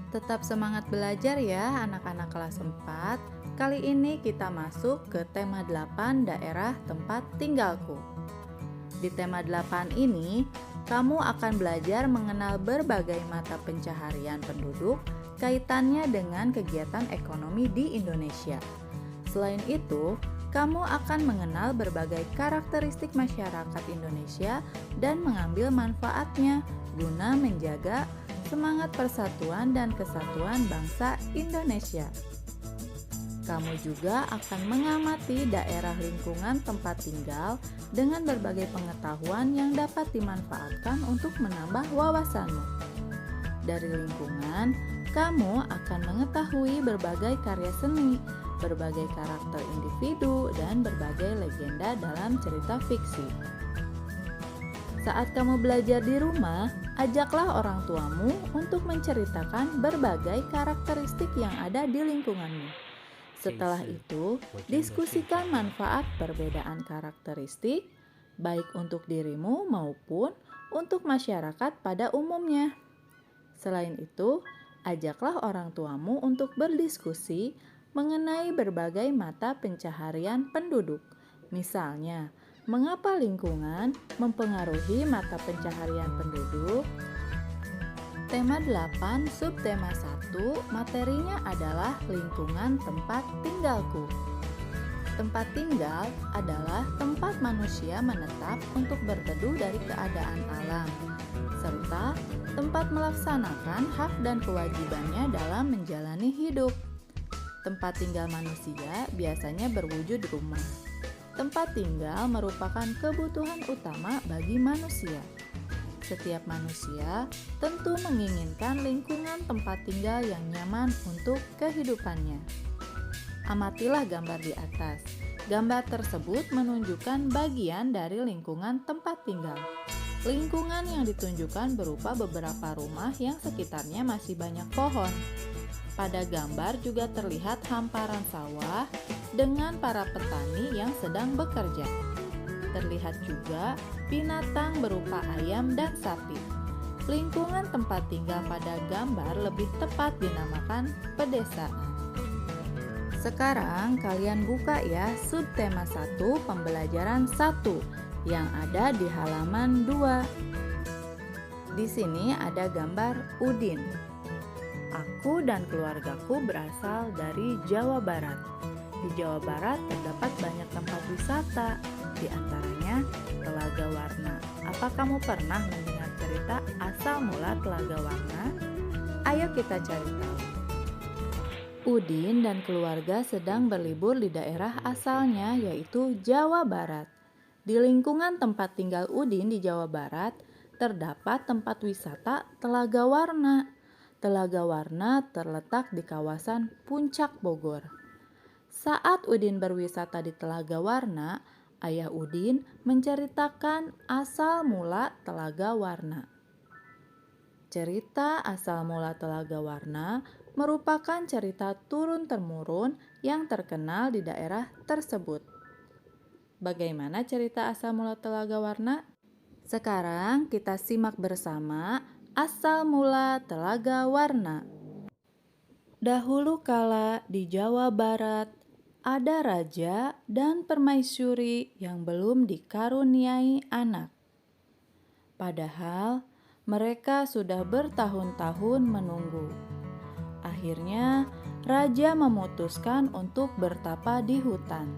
Tetap semangat belajar ya anak-anak kelas 4. Kali ini kita masuk ke tema 8 daerah tempat tinggalku. Di tema 8 ini, kamu akan belajar mengenal berbagai mata pencaharian penduduk kaitannya dengan kegiatan ekonomi di Indonesia. Selain itu, kamu akan mengenal berbagai karakteristik masyarakat Indonesia dan mengambil manfaatnya guna menjaga semangat persatuan dan kesatuan bangsa Indonesia. Kamu juga akan mengamati daerah lingkungan tempat tinggal dengan berbagai pengetahuan yang dapat dimanfaatkan untuk menambah wawasanmu. Dari lingkungan, kamu akan mengetahui berbagai karya seni, berbagai karakter individu, dan berbagai legenda dalam cerita fiksi. Saat kamu belajar di rumah, ajaklah orang tuamu untuk menceritakan berbagai karakteristik yang ada di lingkunganmu. Setelah itu, diskusikan manfaat perbedaan karakteristik, baik untuk dirimu maupun untuk masyarakat pada umumnya. Selain itu, ajaklah orang tuamu untuk berdiskusi mengenai berbagai mata pencaharian penduduk. Misalnya, mengapa lingkungan mempengaruhi mata pencaharian penduduk? Tema 8, subtema 1, materinya adalah lingkungan tempat tinggalku. Tempat tinggal adalah tempat manusia menetap untuk berteduh dari keadaan alam, serta tempat melaksanakan hak dan kewajibannya dalam menjalani hidup. Tempat tinggal manusia biasanya berwujud rumah. Tempat tinggal merupakan kebutuhan utama bagi manusia. Setiap manusia tentu menginginkan lingkungan tempat tinggal yang nyaman untuk kehidupannya. Amatilah gambar di atas. Gambar tersebut menunjukkan bagian dari lingkungan tempat tinggal. Lingkungan yang ditunjukkan berupa beberapa rumah yang sekitarnya masih banyak pohon. Pada gambar juga terlihat hamparan sawah dengan para petani yang sedang bekerja. Terlihat juga binatang berupa ayam dan sapi. Lingkungan tempat tinggal pada gambar lebih tepat dinamakan pedesaan. Sekarang kalian buka ya subtema 1 pembelajaran 1 yang ada di halaman 2. Di sini ada gambar Udin. Aku dan keluargaku berasal dari Jawa Barat. Di Jawa Barat terdapat banyak tempat wisata, di antaranya Telaga Warna. Apa kamu pernah mendengar cerita asal mula Telaga Warna? Ayo kita cari tahu. Udin dan keluarga sedang berlibur di daerah asalnya, yaitu Jawa Barat. Di lingkungan tempat tinggal Udin di Jawa Barat, terdapat tempat wisata Telaga Warna. Telaga Warna terletak di kawasan Puncak Bogor. Saat Udin berwisata di Telaga Warna, ayah Udin menceritakan asal mula Telaga Warna. Cerita asal mula Telaga Warna merupakan cerita turun-temurun yang terkenal di daerah tersebut. Bagaimana cerita asal mula Telaga Warna? Sekarang kita simak bersama asal mula Telaga Warna. Dahulu kala di Jawa Barat ada raja dan permaisuri yang belum dikaruniai anak. Padahal mereka sudah bertahun-tahun menunggu. Akhirnya raja memutuskan untuk bertapa di hutan.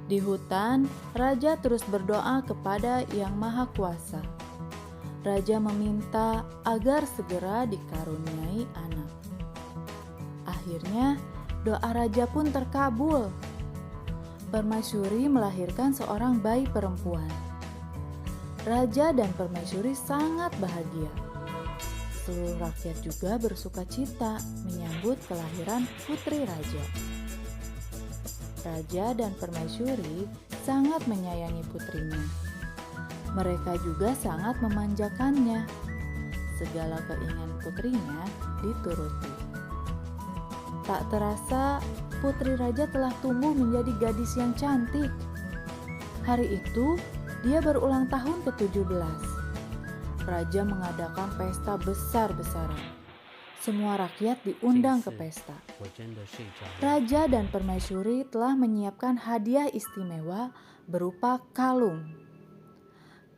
Di hutan, raja terus berdoa kepada Yang Maha Kuasa. Raja meminta agar segera dikaruniai anak. Akhirnya, doa raja pun terkabul. Permaisuri melahirkan seorang bayi perempuan. Raja dan permaisuri sangat bahagia. Seluruh rakyat juga bersuka cita menyambut kelahiran putri raja. Raja dan permaisuri sangat menyayangi putrinya. Mereka juga sangat memanjakannya. Segala keinginan putrinya dituruti. Tak terasa, putri raja telah tumbuh menjadi gadis yang cantik. Hari itu, dia berulang tahun ke-17. Raja mengadakan pesta besar-besaran. Semua rakyat diundang ke pesta. Raja dan permaisuri telah menyiapkan hadiah istimewa berupa kalung.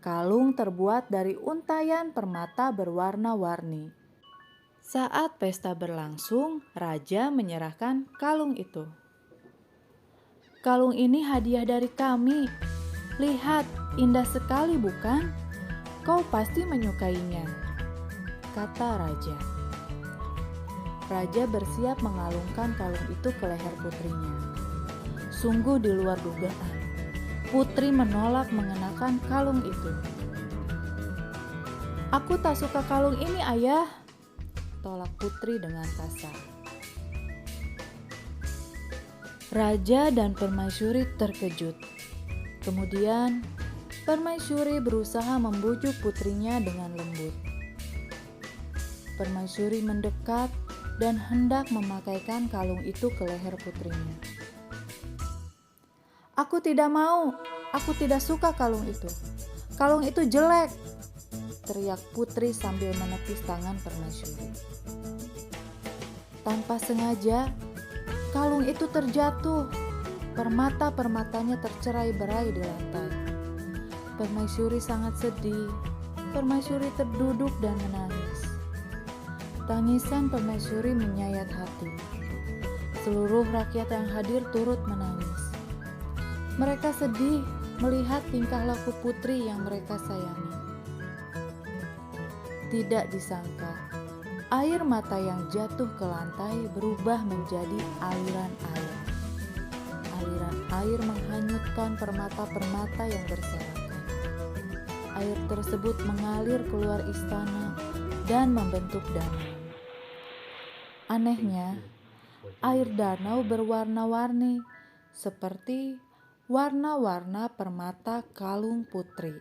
Kalung terbuat dari untayan permata berwarna-warni. Saat pesta berlangsung, raja menyerahkan kalung itu. Kalung ini hadiah dari kami. Lihat, indah sekali bukan? Kau pasti menyukainya, kata raja. Raja bersiap mengalungkan kalung itu ke leher putrinya. Sungguh di luar dugaan, putri menolak mengenakan kalung itu. Aku tak suka kalung ini, ayah, tolak putri dengan kasar. Raja dan permaisuri terkejut. Kemudian, permaisuri berusaha membujuk putrinya dengan lembut. Permaisuri mendekat dan hendak memakaikan kalung itu ke leher putrinya. Aku tidak mau, aku tidak suka kalung itu. Kalung itu jelek, teriak putri sambil menepis tangan permaisuri. Tanpa sengaja, kalung itu terjatuh. Permata-permatanya tercerai-berai di lantai. Permaisuri sangat sedih. Permaisuri terduduk dan menangis. Tangisan permaisuri menyayat hati. Seluruh rakyat yang hadir turut menangis. Mereka sedih melihat tingkah laku putri yang mereka sayangi. Tidak disangka, air mata yang jatuh ke lantai berubah menjadi aliran air. Aliran air menghanyutkan permata-permata yang berserakan. Air tersebut mengalir keluar istana dan membentuk danau. Anehnya, air danau berwarna-warni seperti warna-warna permata kalung putri.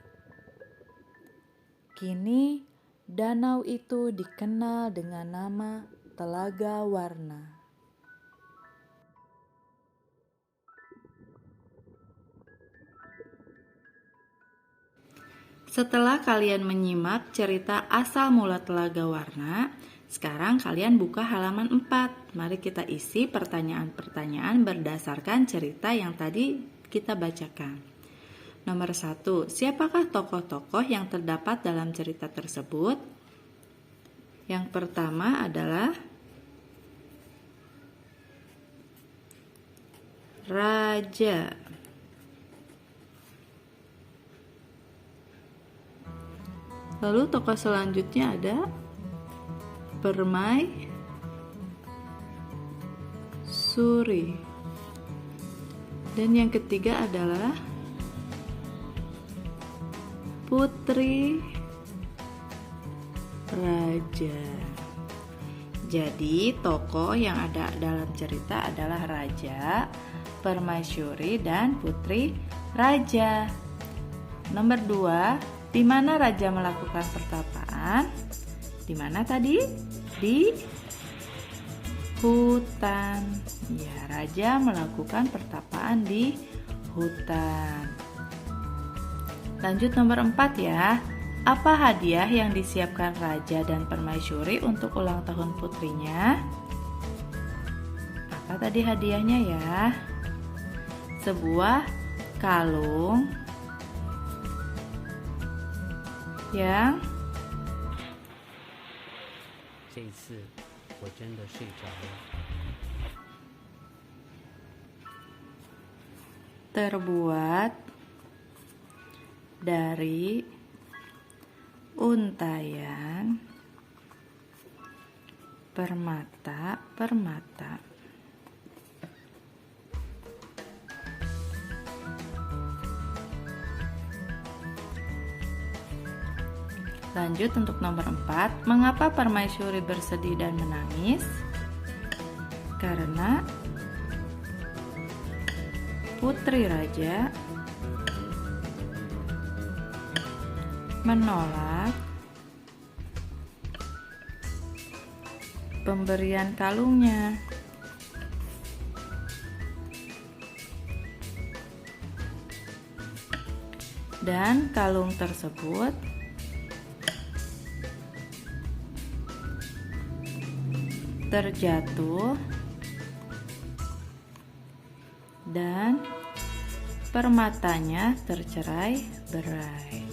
Kini, danau itu dikenal dengan nama Telaga Warna. Setelah kalian menyimak cerita asal mula Telaga Warna, sekarang kalian buka halaman 4. Mari kita isi pertanyaan-pertanyaan berdasarkan cerita yang tadi kita bacakan. Nomor 1, siapakah tokoh-tokoh yang terdapat dalam cerita tersebut? Yang pertama adalah Raja. Lalu tokoh selanjutnya ada permaisuri. Dan yang ketiga adalah putri raja. Jadi tokoh yang ada dalam cerita adalah raja, permaisuri, dan putri raja. Nomor 2, di mana raja melakukan pertapaan? Di mana tadi? Di hutan. Ya, raja melakukan pertapaan di hutan. Lanjut nomor 4 ya. Apa hadiah yang disiapkan raja dan permaisuri untuk ulang tahun putrinya? Apa tadi hadiahnya ya? Sebuah kalung yang terbuat dari untayan permata-permata. Lanjut untuk nomor 4, mengapa permaisuri bersedih dan menangis? Karena putri raja menolak pemberian kalungnya. Dan kalung tersebut terjatuh, dan permatanya tercerai-berai.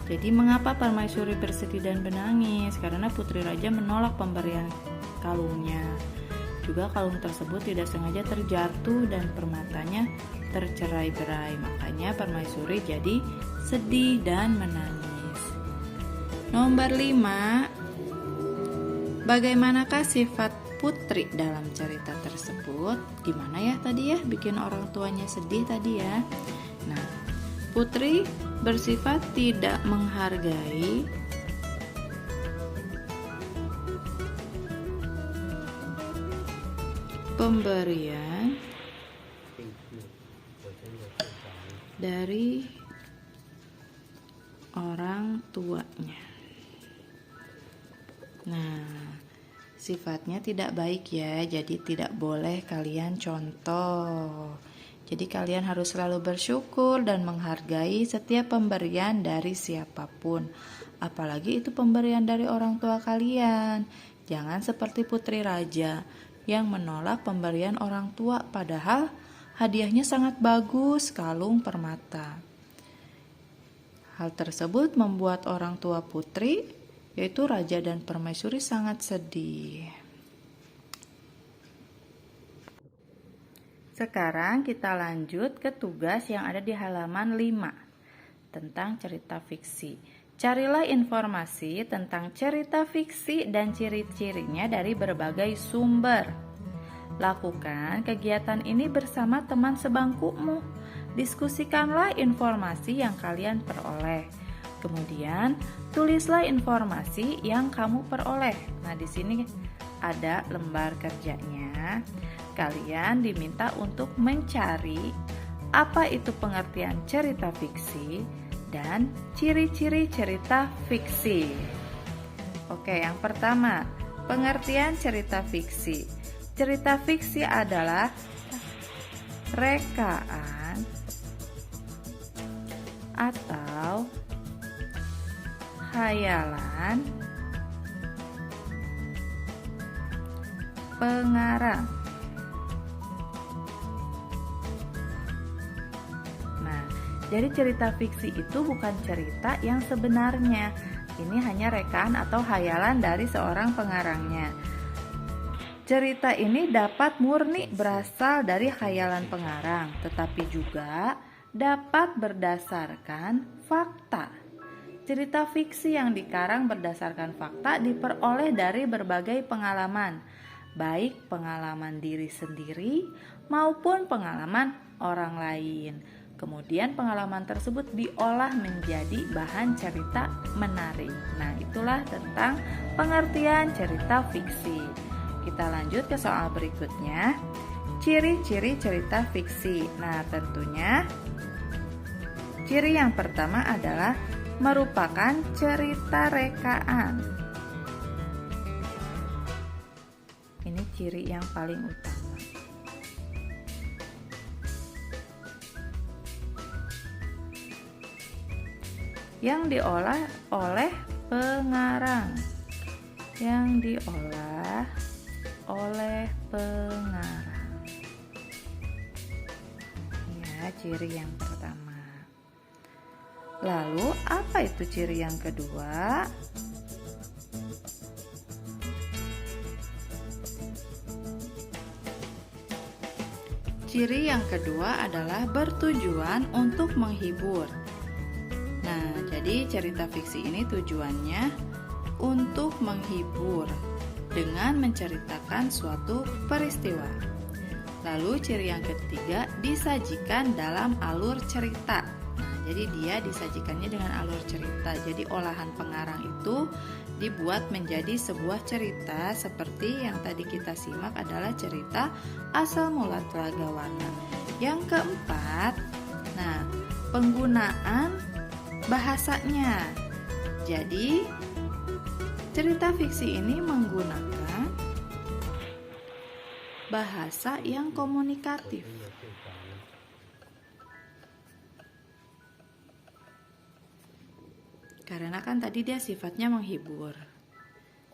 Jadi mengapa Permaisuri bersedih dan menangis? Karena putri raja menolak pemberian kalungnya. Juga kalung tersebut tidak sengaja terjatuh dan permatanya tercerai-berai. Makanya Permaisuri jadi sedih dan menangis. Nomor 5. Bagaimanakah sifat putri dalam cerita tersebut? Gimana ya tadi ya bikin orang tuanya sedih tadi ya? Nah, putri bersifat tidak menghargai pemberian dari orang tuanya. Nah, sifatnya tidak baik ya, jadi tidak boleh kalian contoh. Jadi kalian harus selalu bersyukur dan menghargai setiap pemberian dari siapapun. Apalagi itu pemberian dari orang tua kalian. Jangan seperti putri raja yang menolak pemberian orang tua padahal hadiahnya sangat bagus, kalung permata. Hal tersebut membuat orang tua putri, yaitu raja dan permaisuri, sangat sedih. Sekarang kita lanjut ke tugas yang ada di halaman 5 tentang cerita fiksi. Carilah informasi tentang cerita fiksi dan ciri-cirinya dari berbagai sumber. Lakukan kegiatan ini bersama teman sebangkumu. Diskusikanlah informasi yang kalian peroleh. Kemudian, tulislah informasi yang kamu peroleh. Nah, di sini ada lembar kerjanya. Kalian diminta untuk mencari apa itu pengertian cerita fiksi dan ciri-ciri cerita fiksi. Oke, yang pertama, pengertian cerita fiksi. Cerita fiksi adalah rekaan atau khayalan pengarang. Jadi cerita fiksi itu bukan cerita yang sebenarnya. Ini hanya rekaan atau khayalan dari seorang pengarangnya. Cerita ini dapat murni berasal dari khayalan pengarang, tetapi juga dapat berdasarkan fakta. Cerita fiksi yang dikarang berdasarkan fakta diperoleh dari berbagai pengalaman, baik pengalaman diri sendiri maupun pengalaman orang lain. Kemudian pengalaman tersebut diolah menjadi bahan cerita menarik. Nah, itulah tentang pengertian cerita fiksi. Kita lanjut ke soal berikutnya. Ciri-ciri cerita fiksi. Nah, tentunya ciri yang pertama adalah merupakan cerita rekaan. Ini ciri yang paling utama. Yang diolah oleh pengarang. Yang diolah oleh pengarang. Ya, ciri yang pertama. Lalu, apa itu ciri yang kedua? Ciri yang kedua adalah bertujuan untuk menghibur. Nah, jadi cerita fiksi ini tujuannya untuk menghibur dengan menceritakan suatu peristiwa. Lalu ciri yang ketiga, disajikan dalam alur cerita. Nah, jadi dia disajikannya dengan alur cerita. Jadi olahan pengarang itu dibuat menjadi sebuah cerita seperti yang tadi kita simak adalah cerita Asal Mula Telaga Warna. Yang keempat, nah, penggunaan bahasanya. Jadi cerita fiksi ini menggunakan bahasa yang komunikatif. Karena kan tadi dia sifatnya menghibur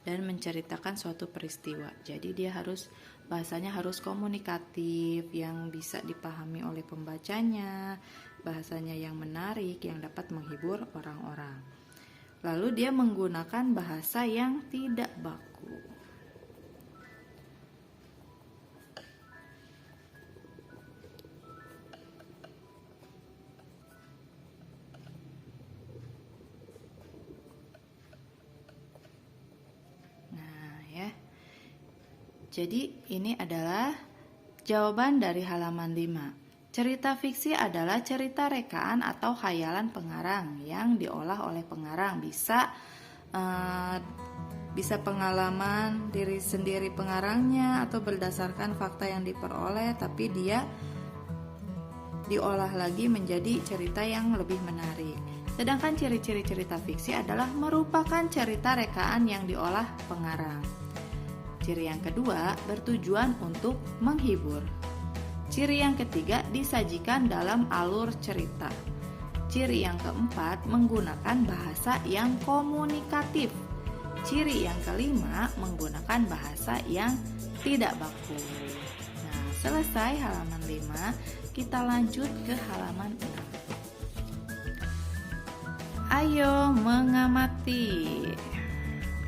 dan menceritakan suatu peristiwa. Jadi dia bahasanya harus komunikatif, yang bisa dipahami oleh pembacanya, bahasanya yang menarik, yang dapat menghibur orang-orang. Lalu dia menggunakan bahasa yang tidak baku. Jadi ini adalah jawaban dari halaman 5. Cerita fiksi adalah cerita rekaan atau khayalan pengarang yang diolah oleh pengarang. Bisa pengalaman diri sendiri pengarangnya atau berdasarkan fakta yang diperoleh, tapi dia diolah lagi menjadi cerita yang lebih menarik. Sedangkan ciri-ciri cerita fiksi adalah merupakan cerita rekaan yang diolah pengarang. Ciri yang kedua, bertujuan untuk menghibur. Ciri yang ketiga, disajikan dalam alur cerita. Ciri yang keempat, menggunakan bahasa yang komunikatif. Ciri yang kelima, menggunakan bahasa yang tidak baku. Nah, selesai halaman 5, kita lanjut ke halaman 6. Ayo mengamati.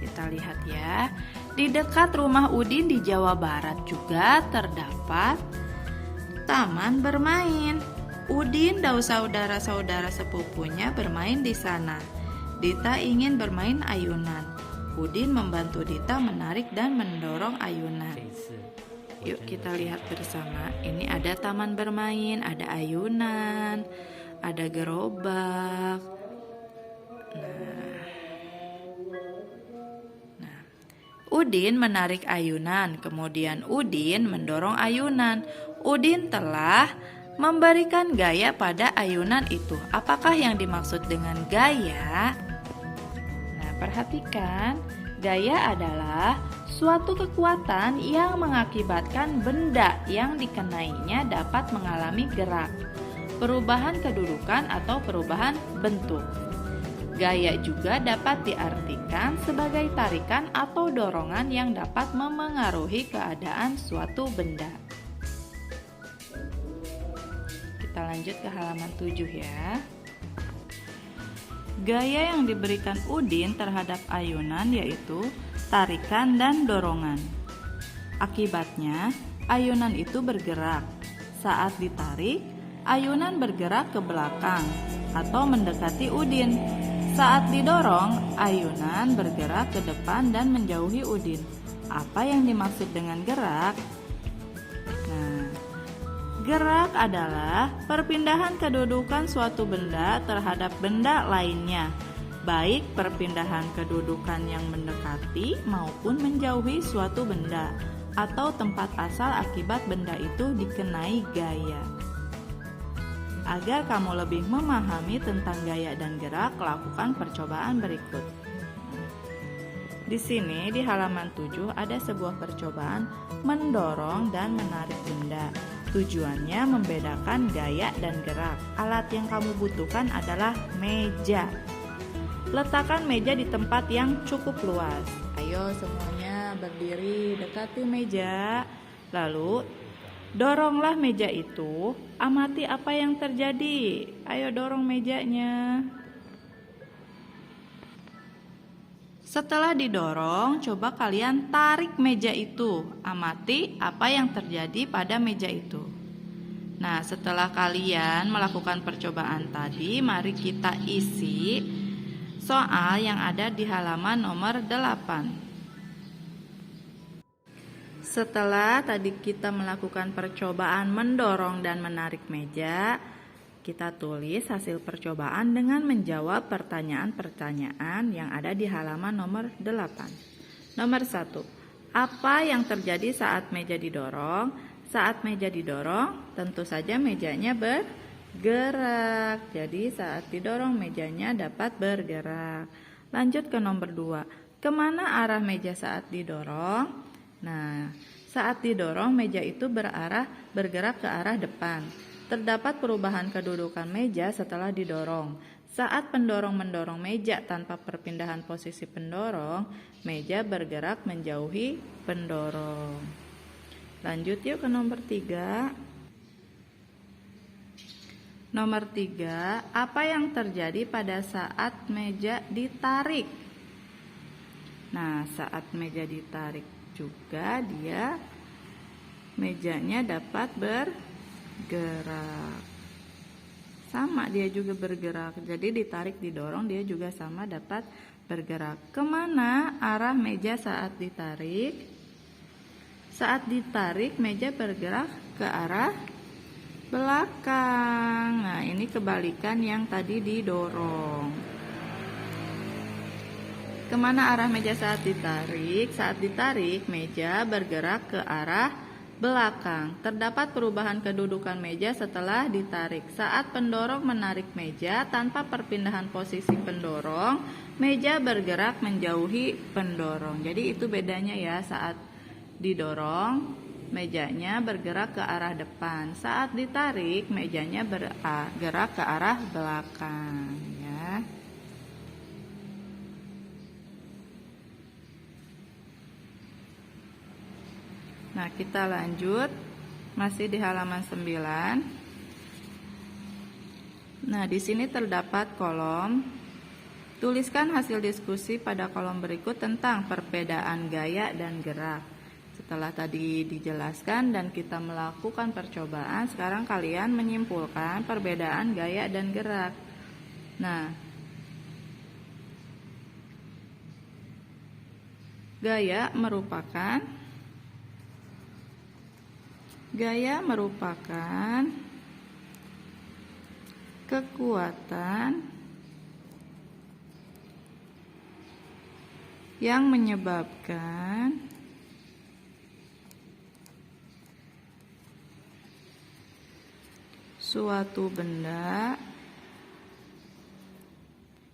Kita lihat ya. Di dekat rumah Udin di Jawa Barat juga terdapat taman bermain. Udin dan saudara-saudara sepupunya bermain di sana. Dita ingin bermain ayunan. Udin membantu Dita menarik dan mendorong ayunan. Yuk kita lihat bersama. Ini ada taman bermain, ada ayunan, ada gerobak. Udin menarik ayunan, kemudian Udin mendorong ayunan. Udin telah memberikan gaya pada ayunan itu. Apakah yang dimaksud dengan gaya? Nah, perhatikan, gaya adalah suatu kekuatan yang mengakibatkan benda yang dikenainya dapat mengalami gerak, perubahan kedudukan atau perubahan bentuk. Gaya juga dapat diartikan sebagai tarikan atau dorongan yang dapat memengaruhi keadaan suatu benda. Kita lanjut ke halaman 7 ya. Gaya yang diberikan Udin terhadap ayunan yaitu tarikan dan dorongan. Akibatnya, ayunan itu bergerak. Saat ditarik, ayunan bergerak ke belakang atau mendekati Udin. Saat didorong, ayunan bergerak ke depan dan menjauhi Udin. Apa yang dimaksud dengan gerak? Nah, gerak adalah perpindahan kedudukan suatu benda terhadap benda lainnya, baik perpindahan kedudukan yang mendekati maupun menjauhi suatu benda atau tempat asal akibat benda itu dikenai gaya. Agar kamu lebih memahami tentang gaya dan gerak, lakukan percobaan berikut. Di sini di halaman 7 ada sebuah percobaan mendorong dan menarik benda. Tujuannya membedakan gaya dan gerak. Alat yang kamu butuhkan adalah meja. Letakkan meja di tempat yang cukup luas. Ayo semuanya berdiri dekati meja. Lalu doronglah meja itu, amati apa yang terjadi. Ayo dorong mejanya. Setelah didorong, coba kalian tarik meja itu. Amati apa yang terjadi pada meja itu. Nah, setelah kalian melakukan percobaan tadi, mari kita isi soal yang ada di halaman nomor 8. Setelah tadi kita melakukan percobaan mendorong dan menarik meja, kita tulis hasil percobaan dengan menjawab pertanyaan-pertanyaan yang ada di halaman nomor 8. Nomor 1. Apa yang terjadi saat meja didorong? Saat meja didorong, tentu saja mejanya bergerak. Jadi saat didorong mejanya dapat bergerak. Lanjut ke nomor 2. Kemana arah meja saat didorong? Nah, saat didorong meja itu bergerak ke arah depan. Terdapat perubahan kedudukan meja setelah didorong. Saat pendorong mendorong meja tanpa perpindahan posisi pendorong, meja bergerak menjauhi pendorong. Lanjut yuk ke nomor 3. Nomor 3, apa yang terjadi pada saat meja ditarik? Nah, saat meja ditarik juga mejanya dapat bergerak. Sama, dia juga bergerak. Jadi ditarik didorong dia juga sama dapat bergerak. Kemana arah meja saat ditarik? Saat ditarik meja bergerak ke arah belakang. Nah, ini kebalikan yang tadi didorong. Kemana arah meja saat ditarik? Saat ditarik, meja bergerak ke arah belakang. Terdapat perubahan kedudukan meja setelah ditarik. Saat pendorong menarik meja tanpa perpindahan posisi pendorong, meja bergerak menjauhi pendorong. Jadi itu bedanya ya, saat didorong mejanya bergerak ke arah depan. Saat ditarik, mejanya bergerak ke arah belakang ya. Nah, kita lanjut masih di halaman 9. Nah, di sini terdapat kolom. Tuliskan hasil diskusi pada kolom berikut tentang perbedaan gaya dan gerak. Setelah tadi dijelaskan dan kita melakukan percobaan, sekarang kalian menyimpulkan perbedaan gaya dan gerak. Nah, gaya merupakan kekuatan yang menyebabkan suatu benda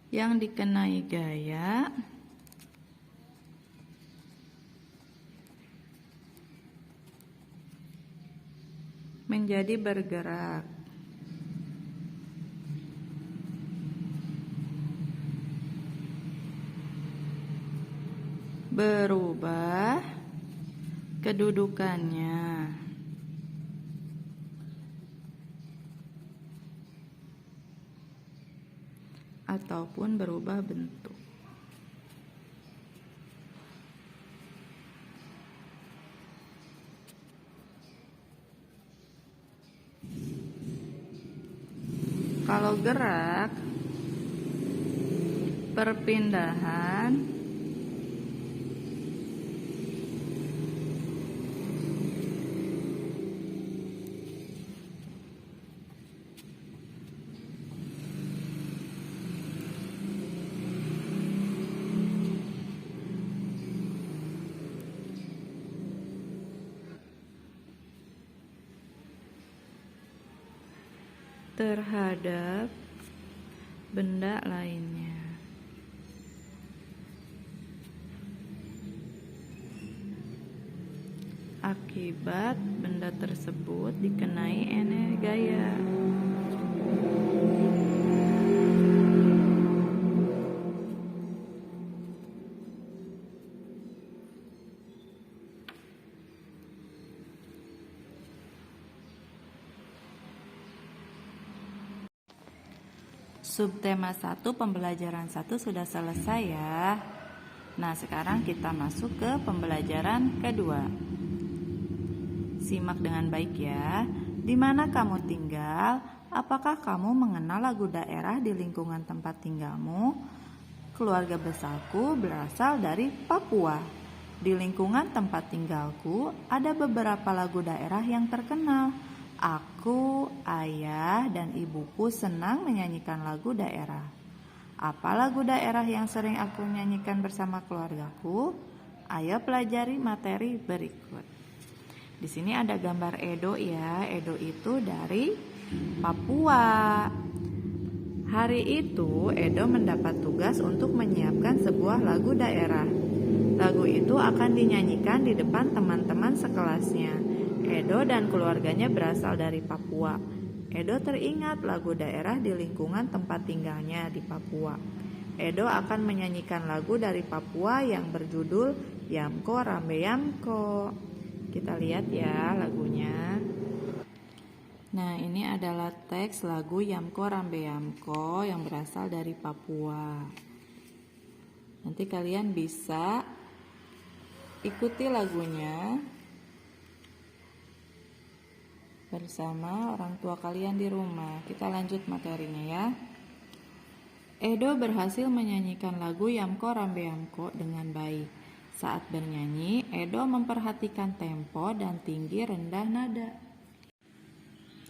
yang dikenai gaya menjadi bergerak. Berubah kedudukannya. Ataupun berubah bentuk. Kalau gerak, perpindahan terhadap benda lainnya. Akibat benda tersebut dikenai energi gaya. Subtema 1 pembelajaran 1 sudah selesai ya. Nah, sekarang kita masuk ke pembelajaran kedua. Simak dengan baik ya. Di mana kamu tinggal? Apakah kamu mengenal lagu daerah di lingkungan tempat tinggalmu? Keluarga besarku berasal dari Papua. Di lingkungan tempat tinggalku ada beberapa lagu daerah yang terkenal. Aku, ayah, dan ibuku senang menyanyikan lagu daerah. Apa lagu daerah yang sering aku nyanyikan bersama keluargaku? Ayo pelajari materi berikut. Di sini ada gambar Edo ya. Edo itu dari Papua. Hari itu Edo mendapat tugas untuk menyiapkan sebuah lagu daerah. Lagu itu akan dinyanyikan di depan teman-teman sekelasnya. Edo dan keluarganya berasal dari Papua. Edo teringat lagu daerah di lingkungan tempat tinggalnya di Papua. Edo akan menyanyikan lagu dari Papua yang berjudul Yamko Rambe Yamko. Kita lihat ya lagunya. Nah, ini adalah teks lagu Yamko Rambe Yamko yang berasal dari Papua. Nanti kalian bisa ikuti lagunya bersama orang tua kalian di rumah. Kita lanjut materinya ya. Edo berhasil menyanyikan lagu Yamko Rambe Yamko dengan baik. Saat bernyanyi, Edo memperhatikan tempo dan tinggi rendah nada.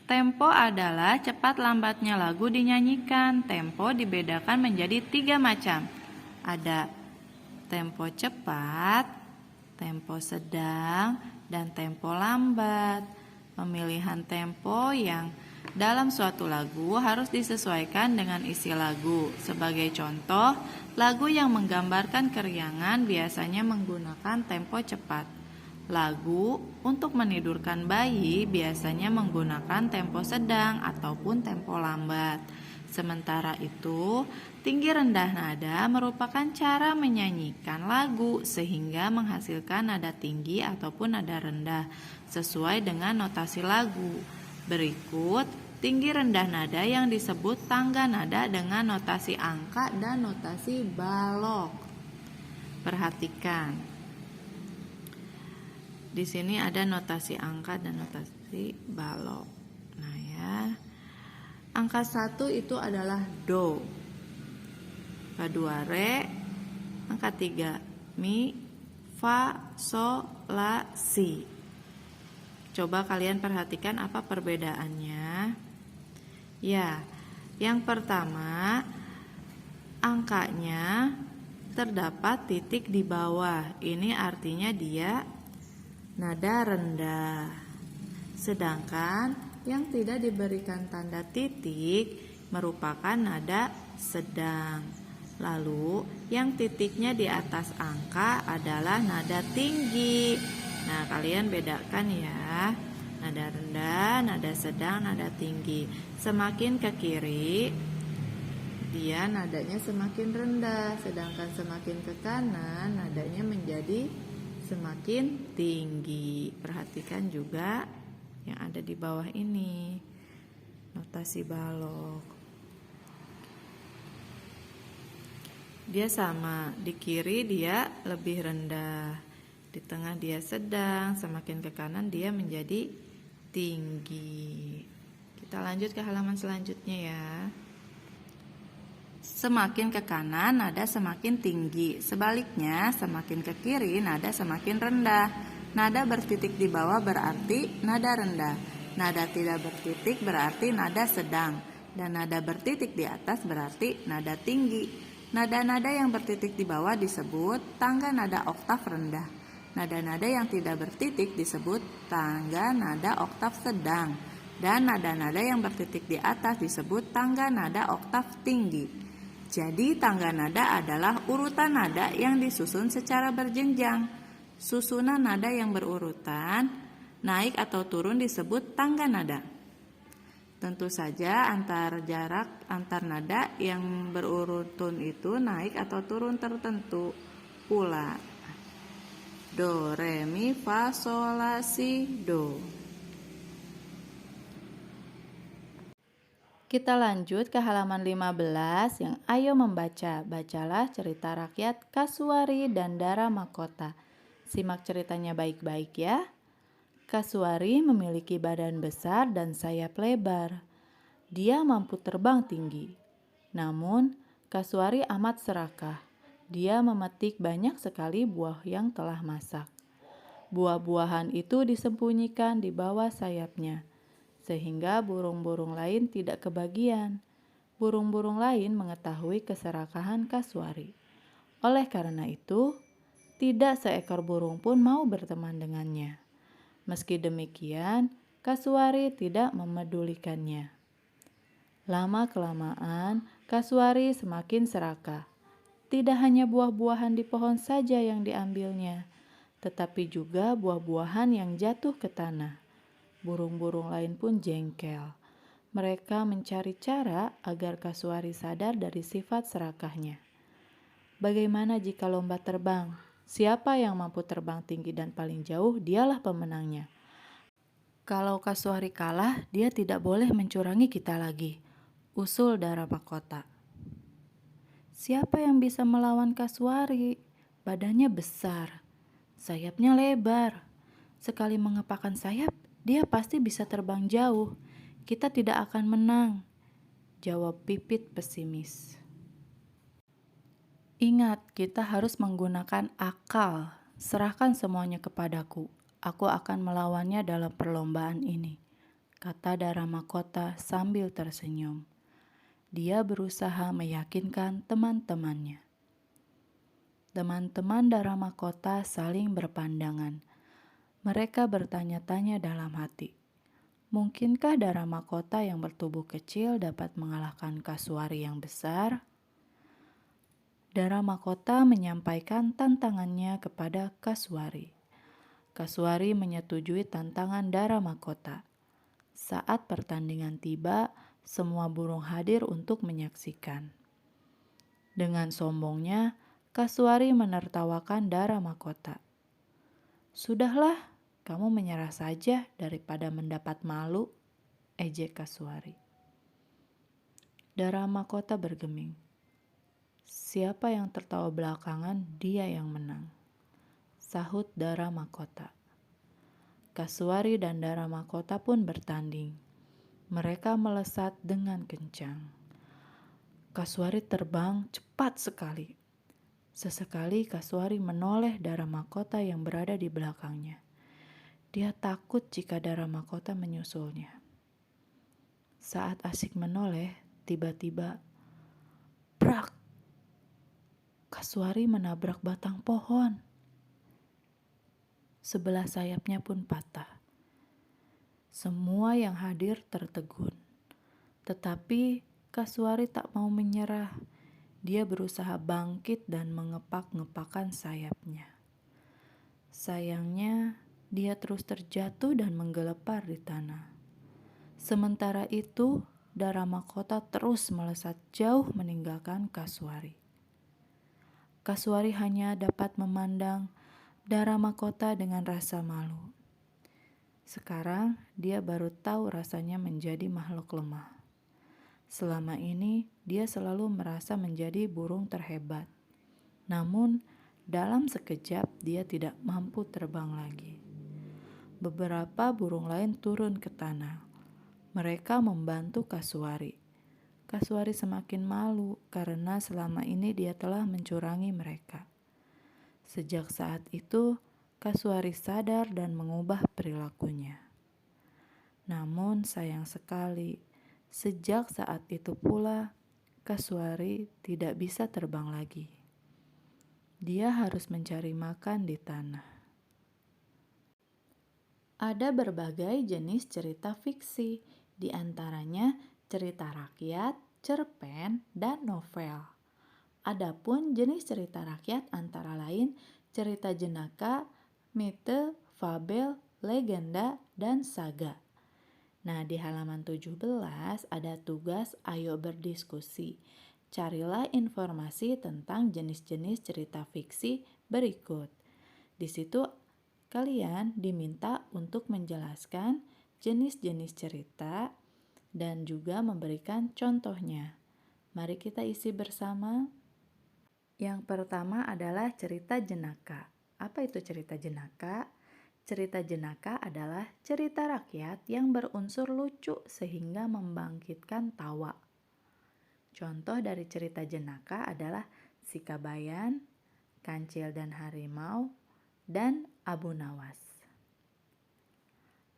Tempo adalah cepat lambatnya lagu dinyanyikan. Tempo dibedakan menjadi 3 macam. Ada tempo cepat, tempo sedang, dan tempo lambat. Pemilihan tempo yang dalam suatu lagu harus disesuaikan dengan isi lagu. Sebagai contoh, lagu yang menggambarkan keriangan biasanya menggunakan tempo cepat. Lagu untuk menidurkan bayi biasanya menggunakan tempo sedang ataupun tempo lambat. Sementara itu, tinggi rendah nada merupakan cara menyanyikan lagu sehingga menghasilkan nada tinggi ataupun nada rendah sesuai dengan notasi lagu. Berikut tinggi rendah nada yang disebut tangga nada dengan notasi angka dan notasi balok. Perhatikan. Di sini ada notasi angka dan notasi balok. Nah ya, angka 1 itu adalah do, angka 2 re, angka 3 mi, fa, so, la, si. Coba kalian perhatikan apa perbedaannya. Ya, yang pertama angkanya terdapat titik di bawah. Ini artinya dia nada rendah. Sedangkan yang tidak diberikan tanda titik merupakan nada sedang. Lalu yang titiknya di atas angka adalah nada tinggi. Nah, kalian bedakan ya. Nada rendah, nada sedang, nada tinggi. Semakin ke kiri dia nadanya semakin rendah, sedangkan semakin ke kanan nadanya menjadi semakin tinggi. Perhatikan juga yang ada di bawah ini, notasi balok. Dia sama, di kiri dia lebih rendah, di tengah dia sedang, semakin ke kanan dia menjadi tinggi. Kita lanjut ke halaman selanjutnya ya. Semakin ke kanan nada semakin tinggi, sebaliknya semakin ke kiri nada semakin rendah. Nada bertitik di bawah berarti nada rendah, nada tidak bertitik berarti nada sedang, dan nada bertitik di atas berarti nada tinggi. Nada-nada yang bertitik di bawah disebut tangga nada oktav rendah. Nada-nada yang tidak bertitik disebut tangga nada oktav sedang, dan nada-nada yang bertitik di atas disebut tangga nada oktav tinggi. Jadi tangga nada adalah urutan nada yang disusun secara berjenjang. Susunan nada yang berurutan, naik atau turun disebut tangga nada. Tentu saja jarak antar nada yang berurutan itu naik atau turun tertentu pula. Do, re, mi, fa, sol, la, si, do. Kita lanjut ke halaman 15 yang ayo membaca. Bacalah cerita rakyat Kasuari dan Dara Makota. Simak ceritanya baik-baik ya. Kasuari memiliki badan besar dan sayap lebar. Dia mampu terbang tinggi. Namun, Kasuari amat serakah. Dia memetik banyak sekali buah yang telah masak. Buah-buahan itu disembunyikan di bawah sayapnya, sehingga burung-burung lain tidak kebagian. Burung-burung lain mengetahui keserakahan Kasuari. Oleh karena itu, tidak seekor burung pun mau berteman dengannya. Meski demikian, Kasuari tidak memedulikannya. Lama-kelamaan, Kasuari semakin serakah. Tidak hanya buah-buahan di pohon saja yang diambilnya, tetapi juga buah-buahan yang jatuh ke tanah. Burung-burung lain pun jengkel. Mereka mencari cara agar kasuari sadar dari sifat serakahnya. Bagaimana jika lomba terbang? Siapa yang mampu terbang tinggi dan paling jauh, dialah pemenangnya. Kalau kasuari kalah, dia tidak boleh mencurangi kita lagi, usul Dara Mahkota. Siapa yang bisa melawan kasuari? Badannya besar, sayapnya lebar. Sekali mengepakkan sayap, dia pasti bisa terbang jauh. Kita tidak akan menang, jawab Pipit pesimis. Ingat, kita harus menggunakan akal. Serahkan semuanya kepadaku. Aku akan melawannya dalam perlombaan ini, kata Dara Mahkota sambil tersenyum. Dia berusaha meyakinkan teman-temannya. Teman-teman Dara Mahkota saling berpandangan. Mereka bertanya-tanya dalam hati. Mungkinkah Dara Mahkota yang bertubuh kecil dapat mengalahkan kasuari yang besar? Dara Mahkota menyampaikan tantangannya kepada kasuari. Kasuari menyetujui tantangan Dara Mahkota. Saat pertandingan tiba, semua burung hadir untuk menyaksikan. Dengan sombongnya, kasuari menertawakan Dara Mahkota. Sudahlah, kamu menyerah saja daripada mendapat malu, ejek kasuari. Dara Mahkota bergeming. Siapa yang tertawa belakangan, dia yang menang, sahut Dara Mahkota. Kasuari dan Dara Mahkota pun bertanding. Mereka melesat dengan kencang. Kasuari terbang cepat sekali. Sesekali Kasuari menoleh Dara Mahkota yang berada di belakangnya. Dia takut jika Dara Mahkota menyusulnya. Saat asik menoleh, tiba-tiba brak! Kasuari menabrak batang pohon. Sebelah sayapnya pun patah. Semua yang hadir tertegun. Tetapi Kasuari tak mau menyerah. Dia berusaha bangkit dan mengepak-ngepakkan sayapnya. Sayangnya, dia terus terjatuh dan menggelepar di tanah. Sementara itu, Dara Mahkota terus melesat jauh meninggalkan Kasuari. Kasuari hanya dapat memandang Dara Mahkota dengan rasa malu. Sekarang dia baru tahu rasanya menjadi makhluk lemah. Selama ini dia selalu merasa menjadi burung terhebat. Namun dalam sekejap dia tidak mampu terbang lagi. Beberapa burung lain turun ke tanah. Mereka membantu Kasuari. Kasuari semakin malu karena selama ini dia telah mencurangi mereka. Sejak saat itu, Kasuari sadar dan mengubah perilakunya. Namun sayang sekali, sejak saat itu pula, Kasuari tidak bisa terbang lagi. Dia harus mencari makan di tanah. Ada berbagai jenis cerita fiksi, di antaranya cerita rakyat, cerpen, dan novel. Adapun jenis cerita rakyat antara lain cerita jenaka, mite, fabel, legenda, dan saga. Nah, di halaman 17 ada tugas ayo berdiskusi. Carilah informasi tentang jenis-jenis cerita fiksi berikut. Di situ kalian diminta untuk menjelaskan jenis-jenis cerita dan juga memberikan contohnya. Mari kita isi bersama. Yang pertama adalah cerita jenaka. Apa itu cerita jenaka? Cerita jenaka adalah cerita rakyat yang berunsur lucu sehingga membangkitkan tawa. Contoh dari cerita jenaka adalah Si Kabayan, Kancil dan Harimau, dan Abu Nawas.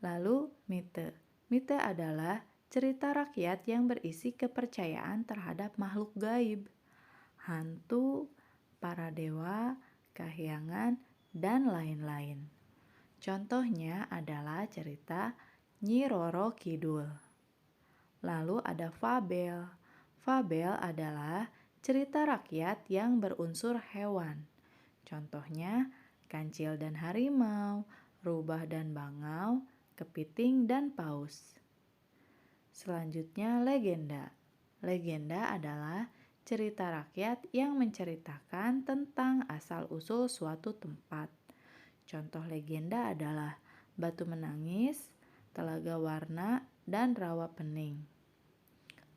Lalu mite. Mite adalah cerita rakyat yang berisi kepercayaan terhadap makhluk gaib, hantu, para dewa, kahyangan, dan lain-lain. Contohnya adalah cerita Nyi Roro Kidul. Lalu ada fabel. Fabel adalah cerita rakyat yang berunsur hewan. Contohnya Kancil dan Harimau, Rubah dan Bangau, Kepiting dan Paus. Selanjutnya, legenda. Legenda adalah cerita rakyat yang menceritakan tentang asal-usul suatu tempat. Contoh legenda adalah Batu Menangis, Telaga Warna, dan Rawa Pening.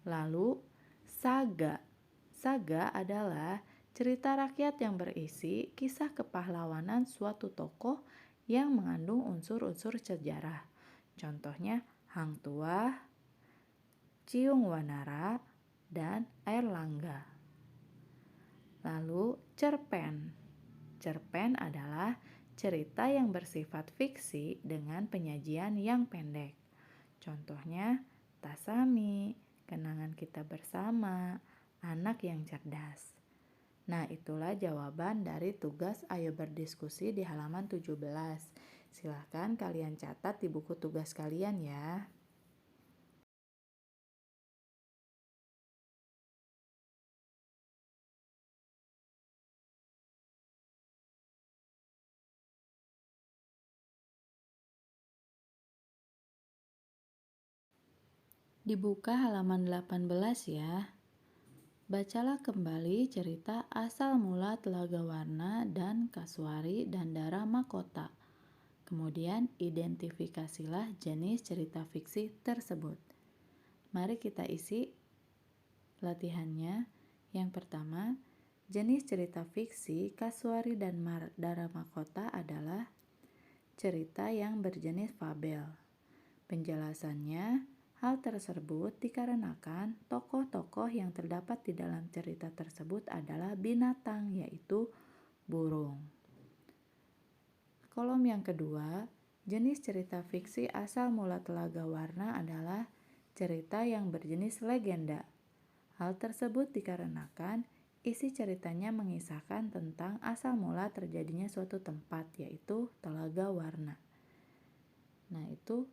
Lalu, saga. Saga adalah cerita rakyat yang berisi kisah kepahlawanan suatu tokoh yang mengandung unsur-unsur sejarah. Contohnya Hang Tuah, Ciung Wanara, dan Air Langga. Lalu cerpen. Cerpen adalah cerita yang bersifat fiksi dengan penyajian yang pendek. Contohnya Tasami, Kenangan Kita Bersama, Anak yang Cerdas. Nah, itulah jawaban dari tugas Ayo Berdiskusi di halaman 17. Silahkan kalian catat di buku tugas kalian ya. Dibuka halaman 18 ya. Bacalah kembali cerita asal mula Telaga Warna dan Kasuari dan Dara Mahkota. Kemudian identifikasilah jenis cerita fiksi tersebut. Mari kita isi latihannya. Yang pertama, jenis cerita fiksi Kasuari dan Dara Mahkota adalah cerita yang berjenis fabel. Penjelasannya, hal tersebut dikarenakan tokoh-tokoh yang terdapat di dalam cerita tersebut adalah binatang, yaitu burung. Kolom yang kedua, jenis cerita fiksi asal mula Telaga Warna adalah cerita yang berjenis legenda. Hal tersebut dikarenakan isi ceritanya mengisahkan tentang asal mula terjadinya suatu tempat, yaitu Telaga Warna. Nah, itu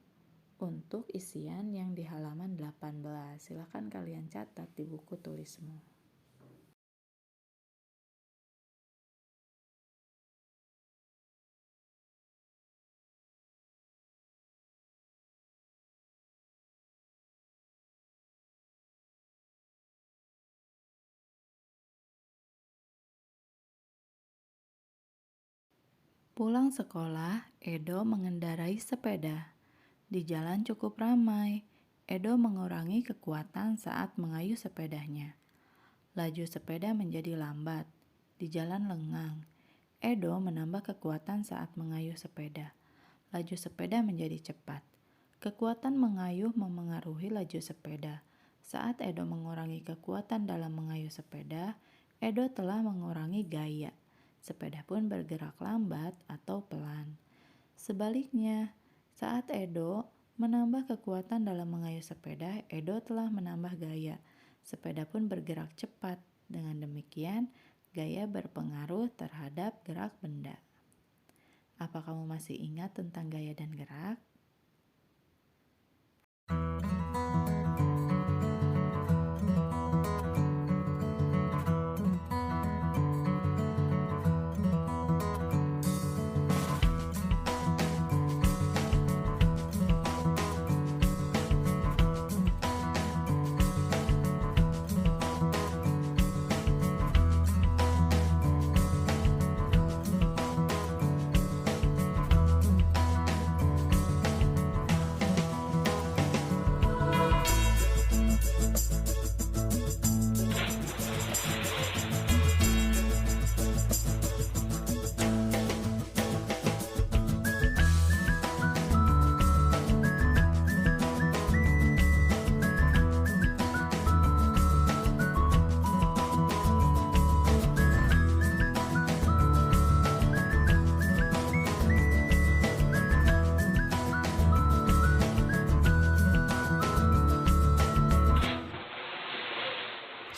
untuk isian yang di halaman 18. Silakan kalian catat di buku tulismu. Pulang sekolah, Edo mengendarai sepeda. Di jalan cukup ramai. Edo mengurangi kekuatan saat mengayuh sepedanya. Laju sepeda menjadi lambat. Di jalan lengang, Edo menambah kekuatan saat mengayuh sepeda. Laju sepeda menjadi cepat. Kekuatan mengayuh memengaruhi laju sepeda. Saat Edo mengurangi kekuatan dalam mengayuh sepeda, Edo telah mengurangi gaya. Sepeda pun bergerak lambat atau pelan. Sebaliknya, saat Edo menambah kekuatan dalam mengayuh sepeda, Edo telah menambah gaya. Sepeda pun bergerak cepat. Dengan demikian, gaya berpengaruh terhadap gerak benda. Apa kamu masih ingat tentang gaya dan gerak?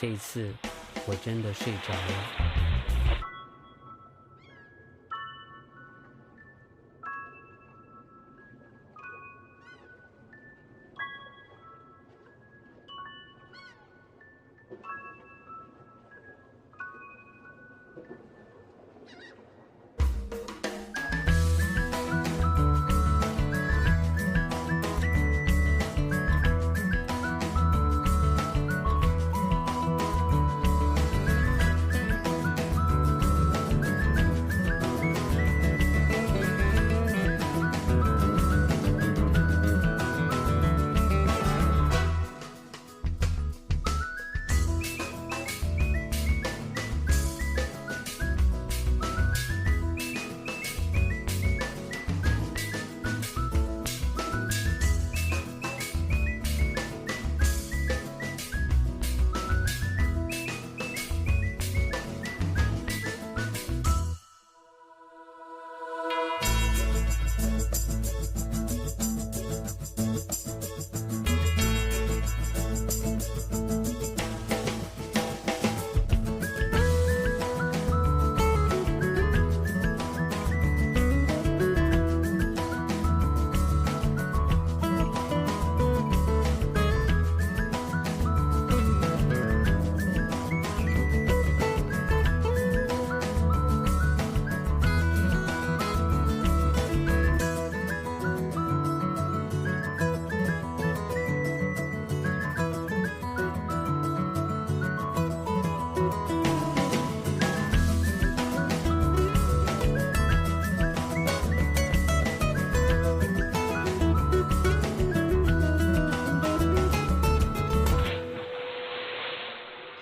这一次我真的睡着了。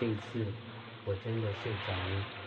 这一次我真的睡着了。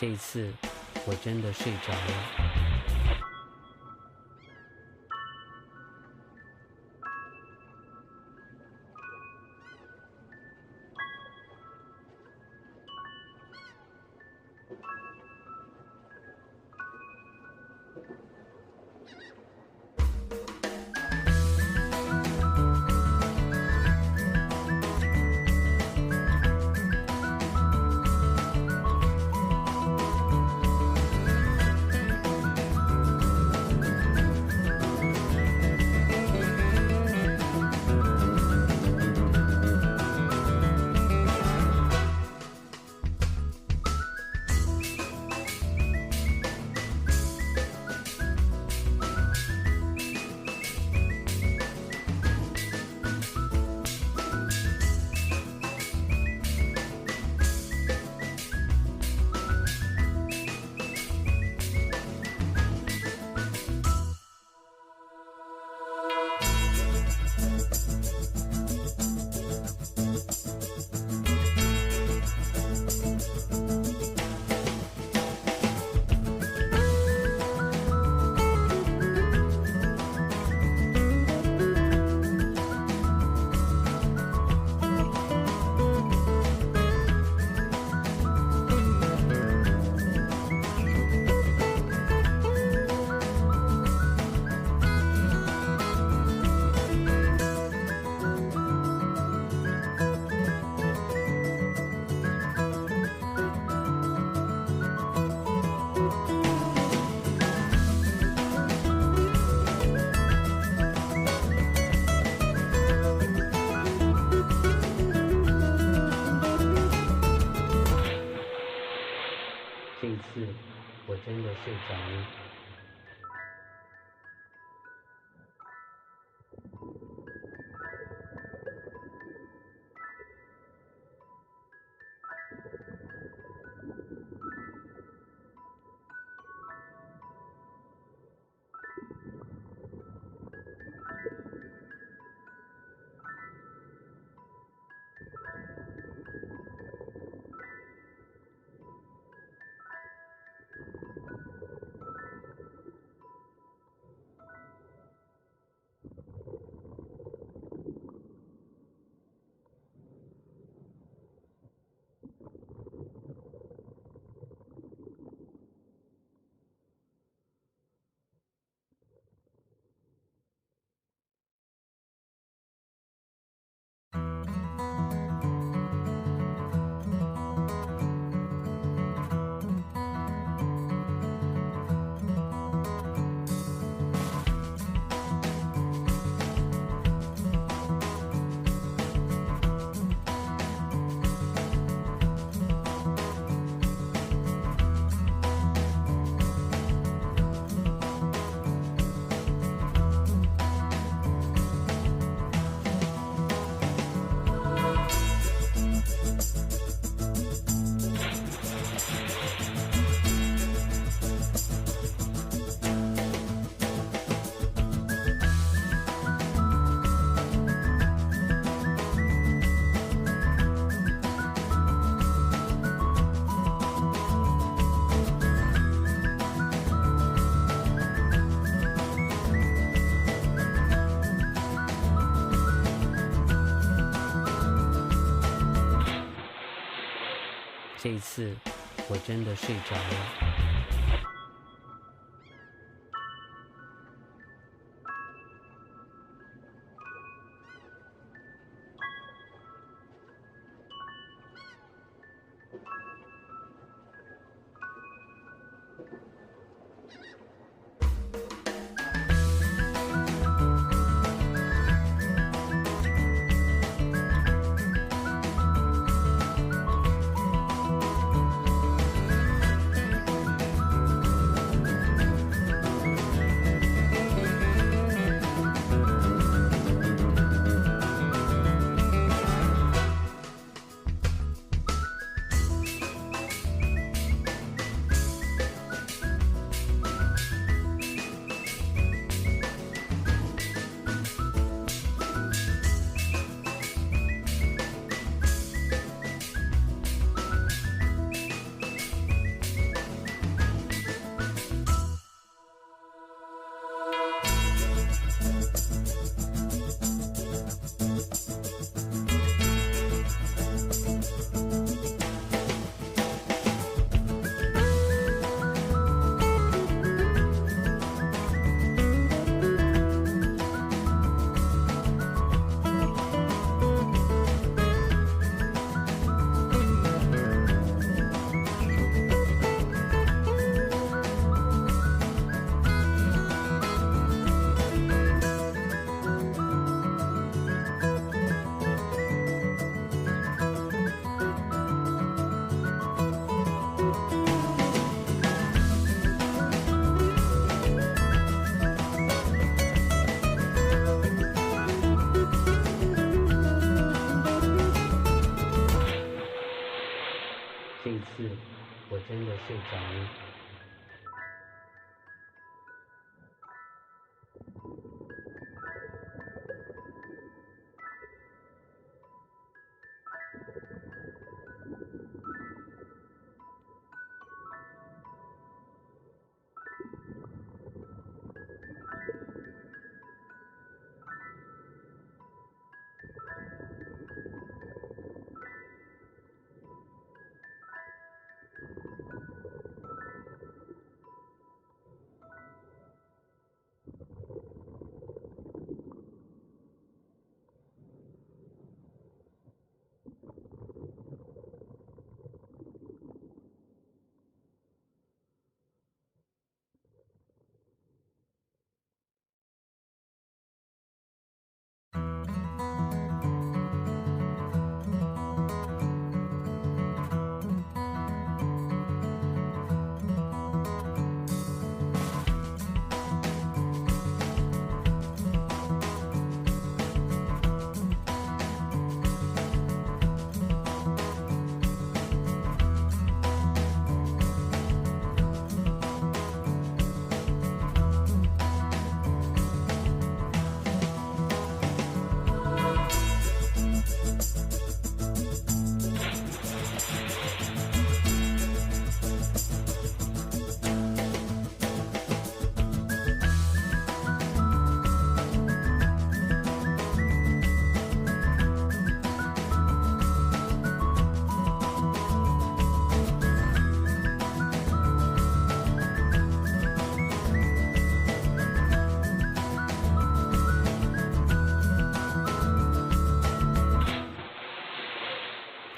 这一次我真的睡着了。这一次我真的睡着了。这一次我真的睡着了。这一次我真的睡着了。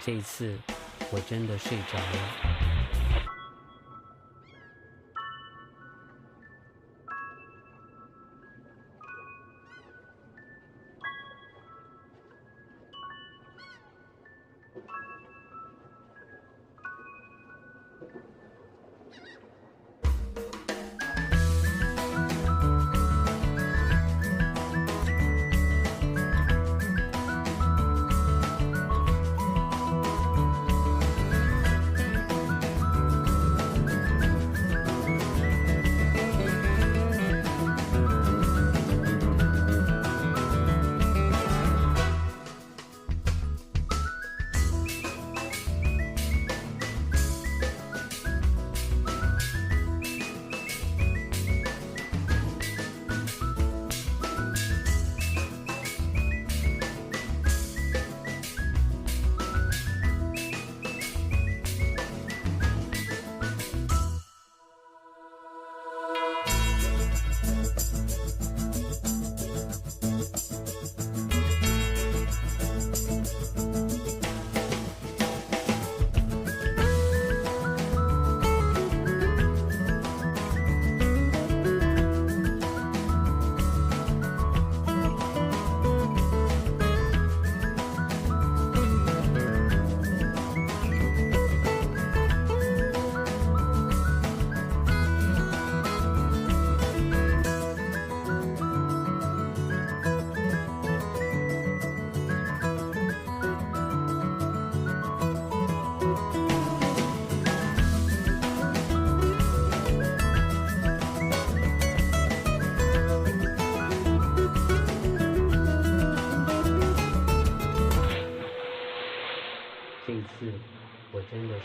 这一次我真的睡着了。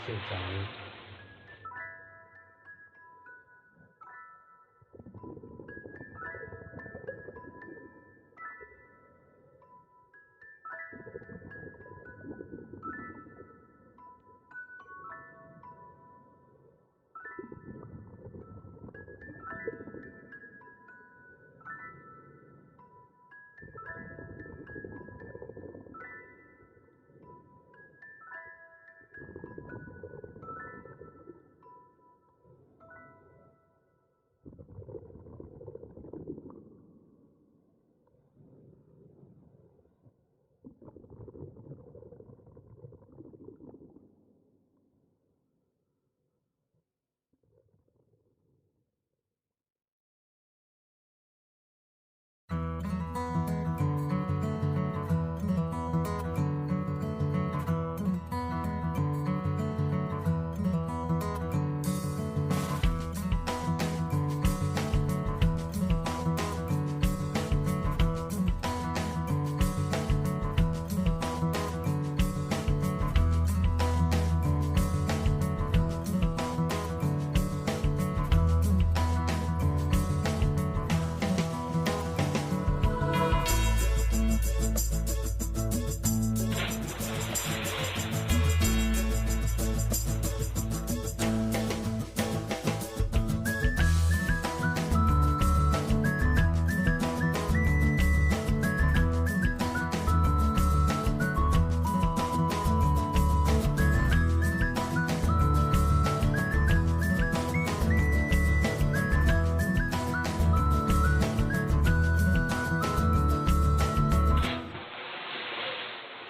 睡着了。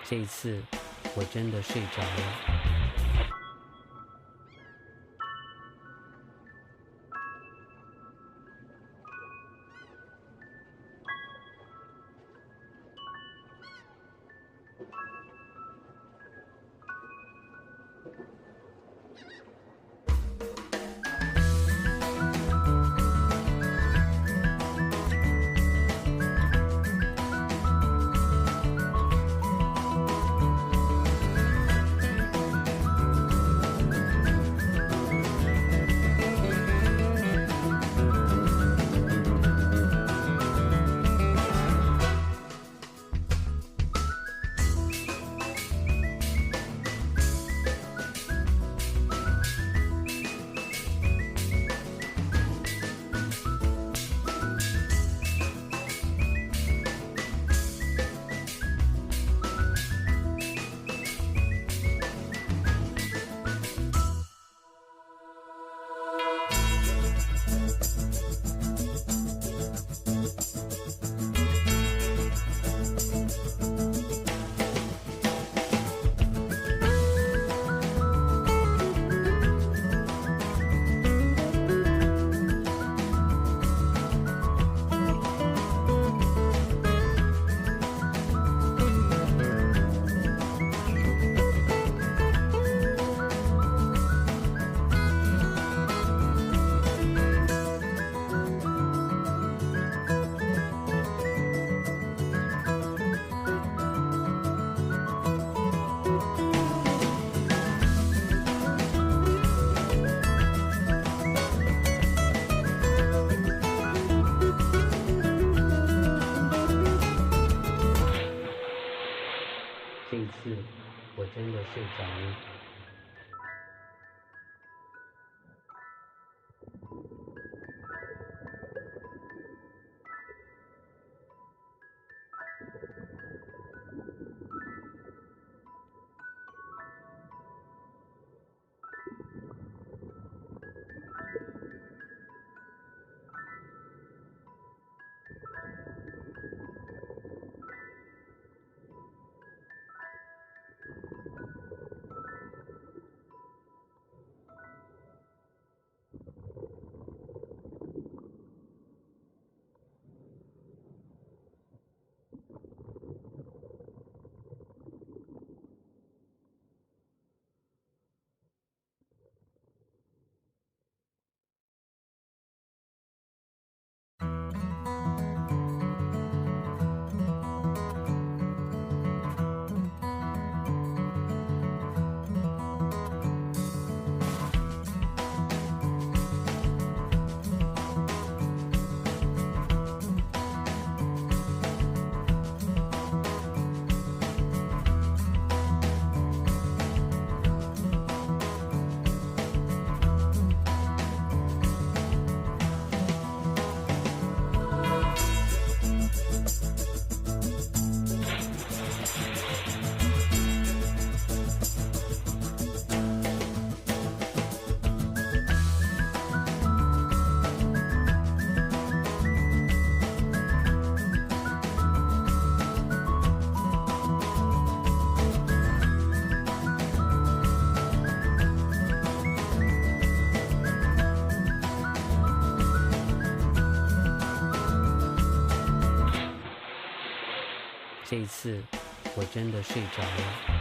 这一次，我真的睡着了。这一次，我真的睡着了。这一次我真的睡着了。